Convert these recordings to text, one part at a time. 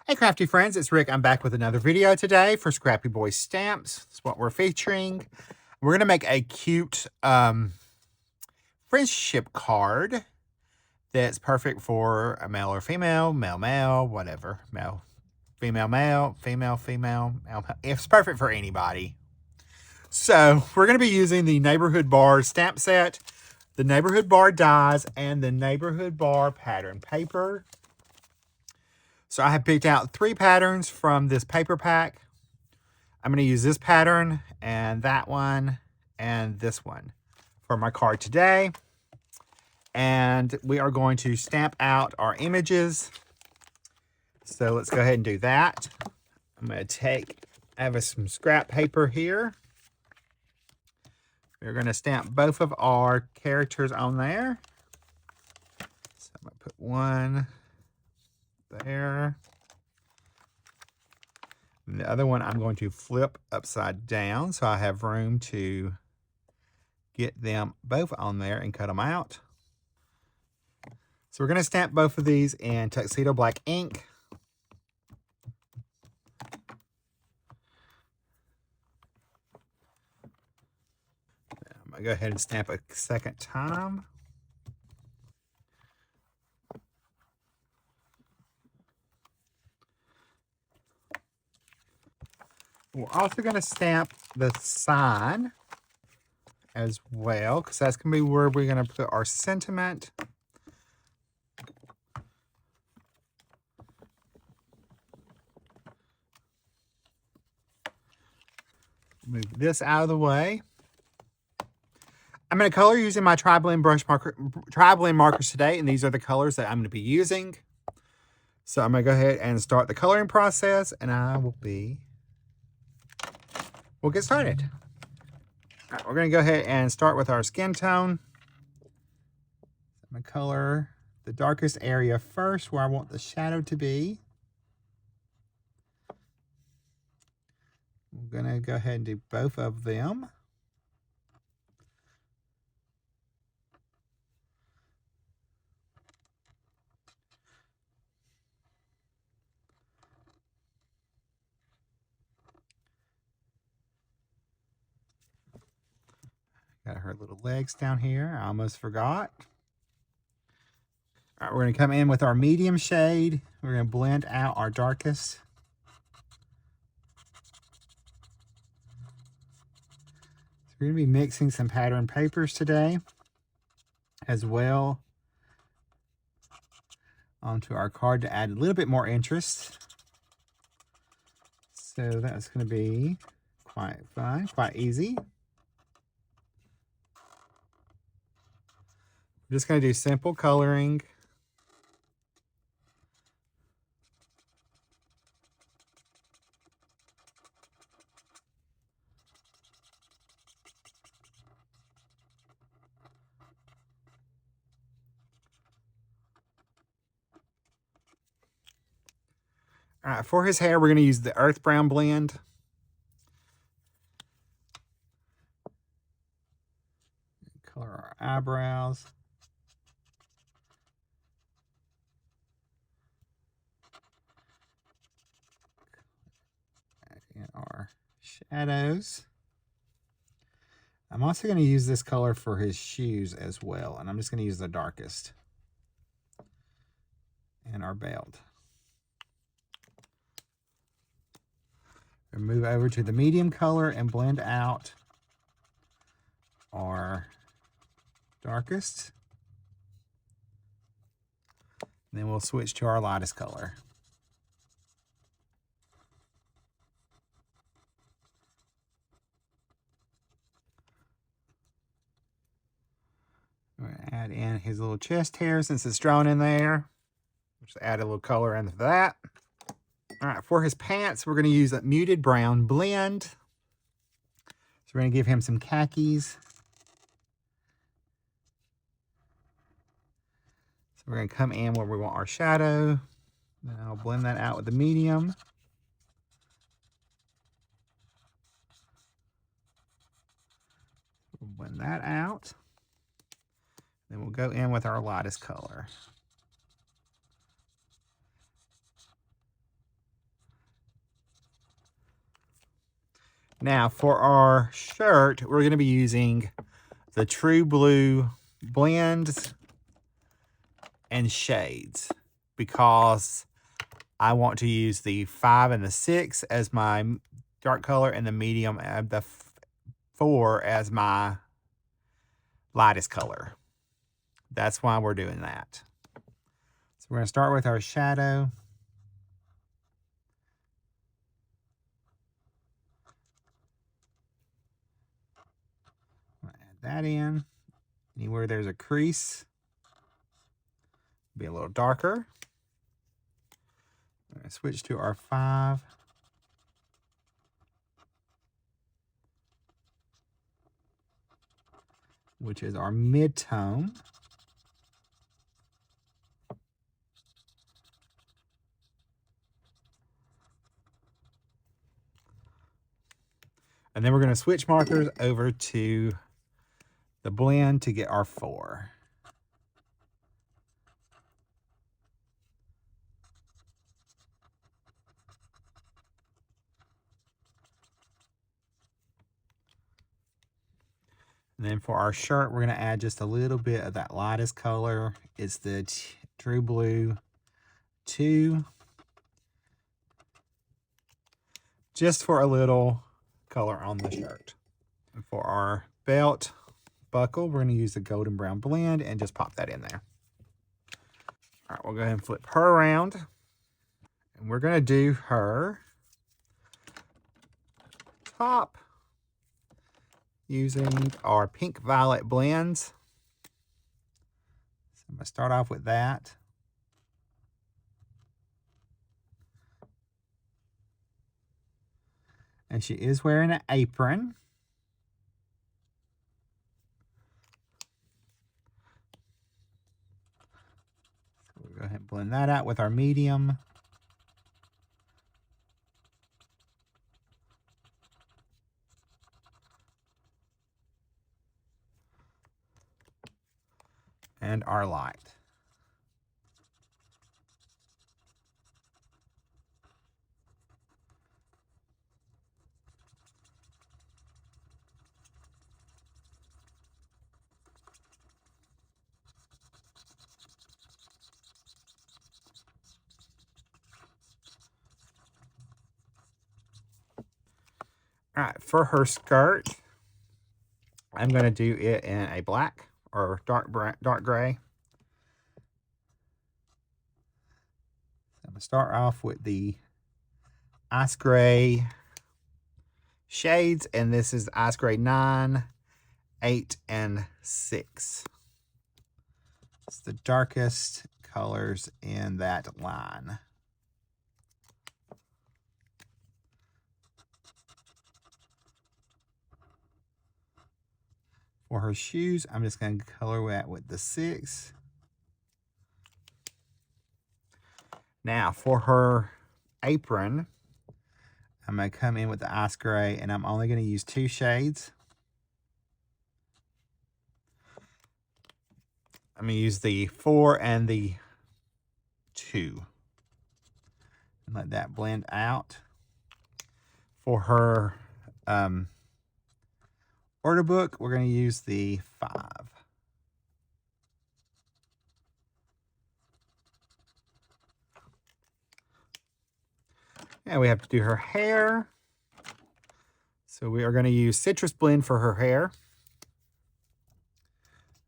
Hey Crafty friends, it's Rick. I'm back with another video today for Scrappy Boy Stamps. That's what we're featuring. We're going to make a cute friendship card that's perfect for a male or female, male, whatever. Male, female, male. It's perfect for anybody. So we're going to be using the Neighborhood Bar stamp set, the Neighborhood Bar dies, and the Neighborhood Bar pattern paper. So I have picked out 3 patterns from this paper pack. I'm going to use this pattern and that one and this one for my card today. And we are going to stamp out our images. So let's go ahead and do that. I'm going to I have some scrap paper here. We're going to stamp both of our characters on there. So I'm going to put one there. And the other one I'm going to flip upside down so I have room to get them both on there and cut them out. So we're going to stamp both of these in tuxedo black ink. I'm going to go ahead and stamp a second time. We're also going to stamp the sign as well, because that's going to be where we're going to put our sentiment. Move this out of the way. I'm going to color using my tri-blend markers today, and these are the colors that I'm going to be using. So I'm going to go ahead and start the coloring process, and we'll get started. All right, we're going to go ahead and start with our skin tone. I'm going to color the darkest area first, where I want the shadow to be. I'm going to go ahead and do both of them. Got her little legs down here. I almost forgot. All right, we're going to come in with our medium shade. We're going to blend out our darkest. So we're going to be mixing some pattern papers today as well onto our card to add a little bit more interest. So that's going to be quite fun, quite easy. I'm just going to do simple coloring. All right, for his hair, we're going to use the Earth Brown blend. Color our eyebrows. And our shadows. I'm also going to use this color for his shoes as well, and I'm just going to use the darkest. And our belt. And move over to the medium color and blend out our darkest. And then we'll switch to our lightest color. We're going to add in his little chest hair since it's drawn in there. Just add a little color into that. All right, for his pants, we're going to use a muted brown blend. So we're going to give him some khakis. So we're going to come in where we want our shadow. Then I'll blend that out with the medium. We'll blend that out. Then we'll go in with our lightest color. Now for our shirt, we're going to be using the True Blue blends and shades because I want to use the 5 and the 6 as my dark color and the medium and the 4 as my lightest color. That's why we're doing that. So we're going to start with our shadow. Add that in. Anywhere there's a crease, be a little darker. We're going to switch to our 5. Which is our mid-tone. And then we're going to switch markers over to the blend to get our 4. And then for our shirt, we're going to add just a little bit of that lightest color. It's the True Blue 2. Just for a little color on the shirt. And for our belt buckle, we're going to use the golden brown blend and just pop that in there. All right, we'll go ahead and flip her around. And we're going to do her top using our pink violet blends. So I'm going to start off with that. And she is wearing an apron. So we'll go ahead and blend that out with our medium. And our light. All right, for her skirt, I'm going to do it in a black or dark gray. So I'm going to start off with the ice gray shades, and this is ice gray 9, 8, and 6. It's the darkest colors in that line. For her shoes, I'm just going to color that with the 6. Now, for her apron, I'm going to come in with the ice gray, and I'm only going to use 2 shades. I'm going to use the 4 and the 2. And let that blend out. For her order book, we're going to use the 5. And we have to do her hair. So we are going to use Citrus Blend for her hair.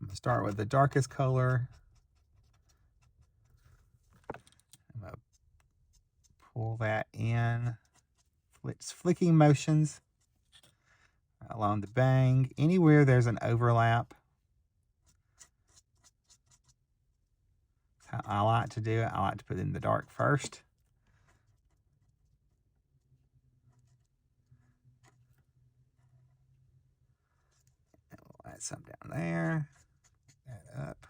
I'm going to start with the darkest color. I'm going to pull that in. It's flicking motions along the bang. Anywhere there's an overlap. That's how I like to do it. I like to put it in the dark first. And we'll add some down there. That up.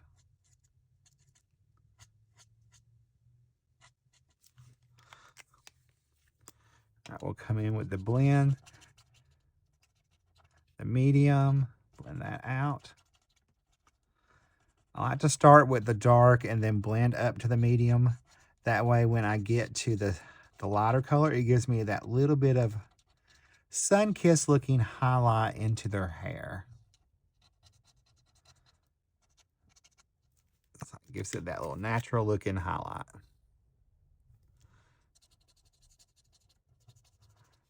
That will come in with the blend. The medium, blend that out. I like to start with the dark and then blend up to the medium. That way when I get to the lighter color, it gives me that little bit of sun-kissed looking highlight into their hair. So it gives it that little natural looking highlight.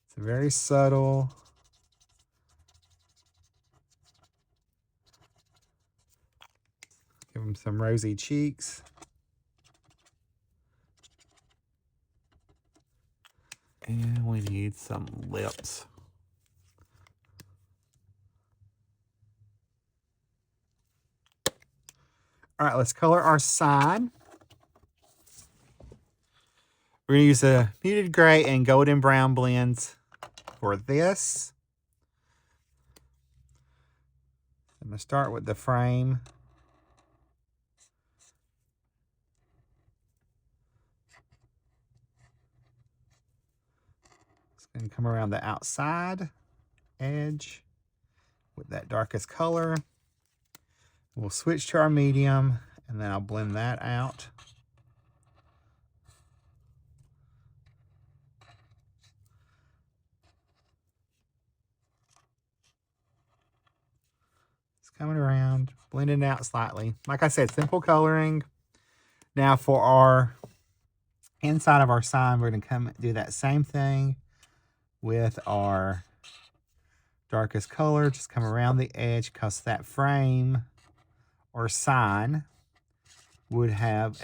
It's very subtle. Give them some rosy cheeks. And we need some lips. All right, let's color our sign. We're going to use a muted gray and golden brown blends for this. I'm going to start with the frame. It's going to come around the outside edge with that darkest color. We'll switch to our medium, and then I'll blend that out. It's coming around, blending out slightly. Like I said, simple coloring. Now for our inside of our sign, we're going to come do that same thing with our darkest color. Just come around the edge, because that frame or sign would have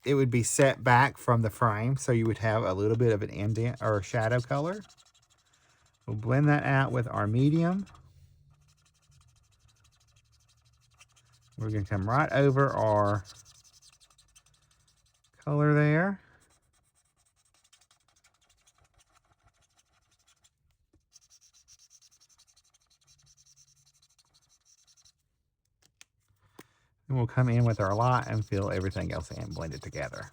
it would be set back from the frame, so you would have a little bit of an indent or a shadow color. We'll blend that out with our medium. We're going to come right over our color there. And we'll come in with our light and fill everything else in, blend it together.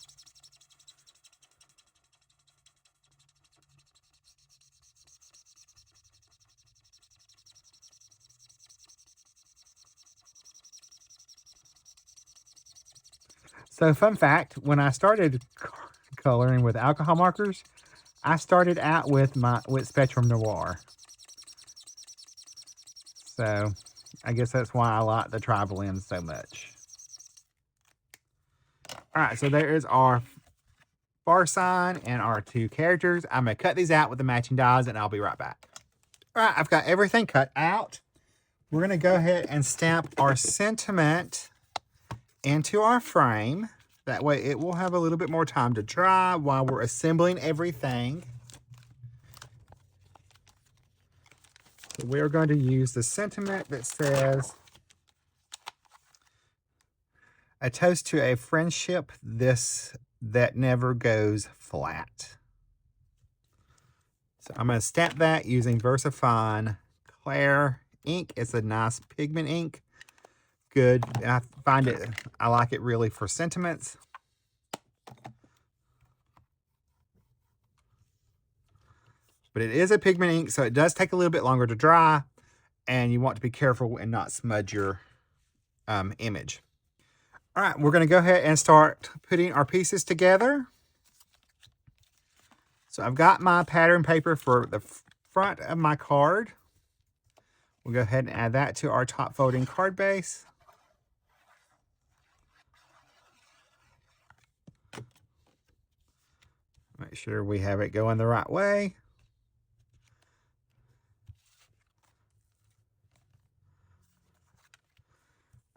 So fun fact, when I started coloring with alcohol markers, I started out with Spectrum Noir. So I guess that's why I like the tri-blend so much. All right, so there is our bar sign and our two characters. I'm going to cut these out with the matching dies, and I'll be right back. All right, I've got everything cut out. We're going to go ahead and stamp our sentiment into our frame. That way it will have a little bit more time to dry while we're assembling everything. So we're going to use the sentiment that says, "A toast to a friendship that never goes flat." So I'm going to stamp that using VersaFine Clair ink. It's a nice pigment ink. Good. I like it really for sentiments. But it is a pigment ink, so it does take a little bit longer to dry, and you want to be careful and not smudge your image. All right, we're going to go ahead and start putting our pieces together. So I've got my pattern paper for the front of my card. We'll go ahead and add that to our top folding card base. Make sure we have it going the right way.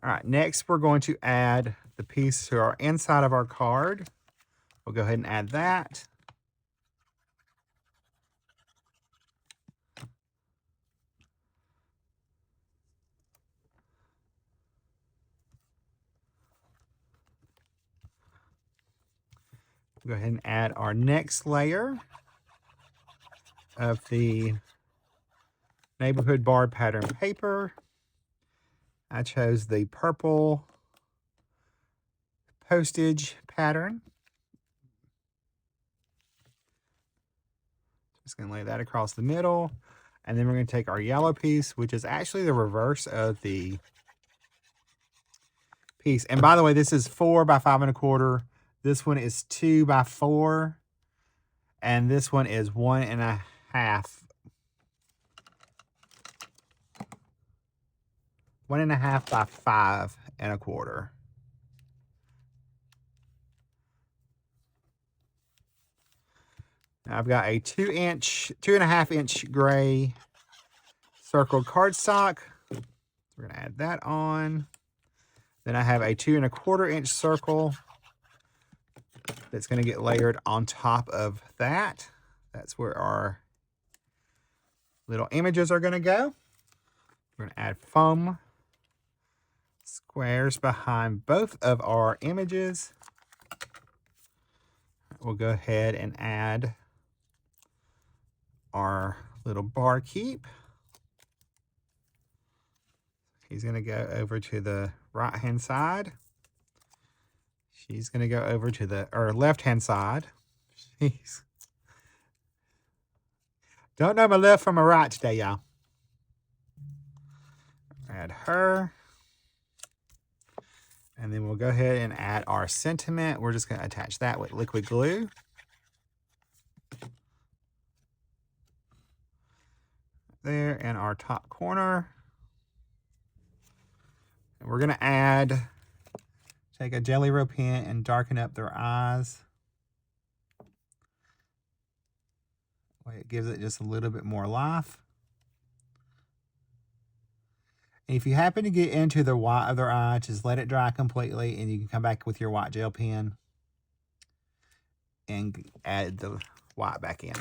All right, next we're going to add the piece to our inside of our card. We'll go ahead and add that. We'll go ahead and add our next layer of the neighborhood barred pattern paper. I chose the purple postage pattern. Just going to lay that across the middle. And then we're going to take our yellow piece, which is actually the reverse of the piece. And by the way, this is 4 by 5 1/4. This one is 2 by 4. And this one is 1 1/2 1.5 by 5.25. Now I've got a 2.5 inch gray circled cardstock. We're going to add that on. Then I have a 2.25 inch circle that's going to get layered on top of that. That's where our little images are going to go. We're going to add foam squares behind both of our images. We'll go ahead and add our little bar keep. He's going to go over to the right hand side. She's going to go over to the left hand side. Jeez. Don't know my left from my right today, y'all. Add her. And then we'll go ahead and add our sentiment. We're just going to attach that with liquid glue. There in our top corner. And we're going to take a Jelly Roll pen and darken up their eyes. It gives it just a little bit more life. And if you happen to get into the white of their eye, just let it dry completely and you can come back with your white gel pen and add the white back in.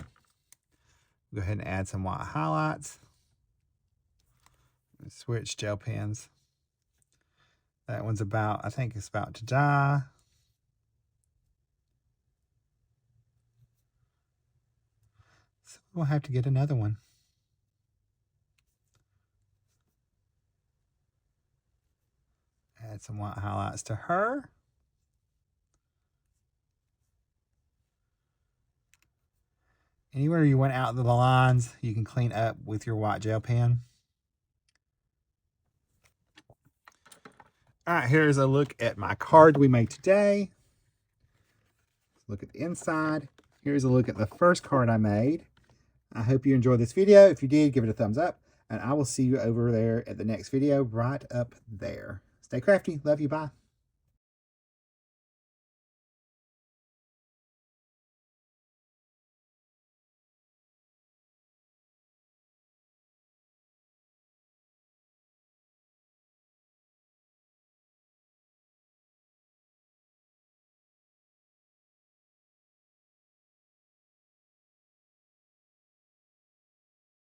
Go ahead and add some white highlights. Switch gel pens. That one's I think it's about to dry. So we'll have to get another one. Add some white highlights to her. Anywhere you went out of the lines, you can clean up with your white gel pen. All right, here's a look at my card we made today. Look at the inside. Here's a look at the first card I made. I hope you enjoyed this video. If you did, give it a thumbs up. And I will see you over there at the next video right up there. Stay crafty. Love you. Bye.